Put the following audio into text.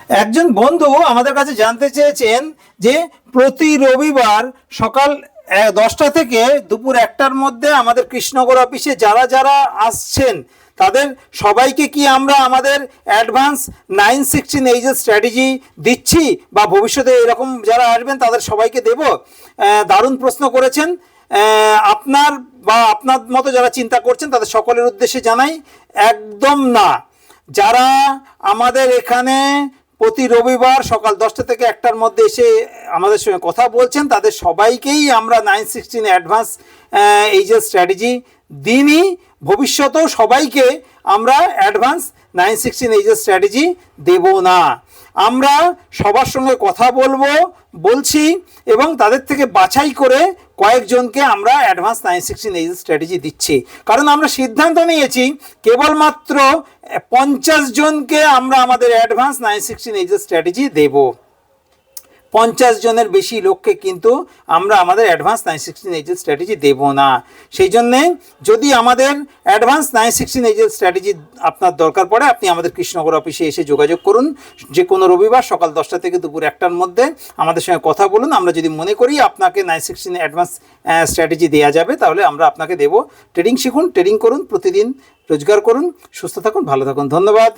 একজন বন্ধু আমাদের কাছে জানতে চেয়েছেন যে প্রতি রবিবার সকাল 10টা থেকে দুপুর 1টার মধ্যে আমাদের কৃষ্ণনগর অফিসে যারা যারা আসছেন তাদের সবাইকে কি আমরা আমাদের অ্যাডভান্স 916 এইচএস স্ট্র্যাটেজি দিচ্ছি, বা ভবিষ্যতে এরকম যারা আসবেন তাদের সবাইকে দেব? দারুণ প্রশ্ন করেছেন। আপনার বা আপনার মতো যারা চিন্তা করছেন তাদের সকলের উদ্দেশ্যে জানাই, একদম না। যারা আমাদের এখানে প্রতি রবিবার সকাল 10টা থেকে 1টার মধ্যে এসে আমাদের সঙ্গে কথা বলছেন তাদের সবাইকেই আমরা 916 অ্যাডভান্স এইচএস স্ট্র্যাটেজি দিনই, ভবিষ্যতেও সবাইকে আমরা অ্যাডভান্স 916 এইচএস স্ট্র্যাটেজি দেব না। আমরা সবার সঙ্গে কথা বলছি এবং তাদের থেকে বাছাই করে কয়েকজনকে আমরা অ্যাডভান্স 916 এইচএস স্ট্র্যাটেজি দিচ্ছি। কারণ আমরা সিদ্ধান্ত নিয়েছি কেবলমাত্র 50 জনকে আমরা আমাদের অ্যাডভান্স 916 এইচএস স্ট্র্যাটেজি দেব। 50 জনের বেশি লোককে কিন্তু আমরা আমাদের অ্যাডভান্স 916 এইচএস স্ট্র্যাটেজি দেব না। সেই জন্যে যদি আমাদের অ্যাডভান্স 916 এইচএস স্ট্র্যাটেজি আপনার দরকার পড়ে, আপনি আমাদের কৃষ্ণনগর অফিসে এসে যোগাযোগ করুন। যে কোনো রবিবার সকাল 10টা থেকে দুপুর 1টার মধ্যে আমাদের সঙ্গে কথা বলুন। আমরা যদি মনে করি আপনাকে 916 অ্যাডভান্স স্ট্র্যাটেজি দেওয়া যাবে তাহলে আমরা আপনাকে দেব। ট্রেডিং শিখুন, ট্রেডিং করুন, প্রতিদিন রোজগার করুন, সুস্থ থাকুন, ভালো থাকুন। ধন্যবাদ।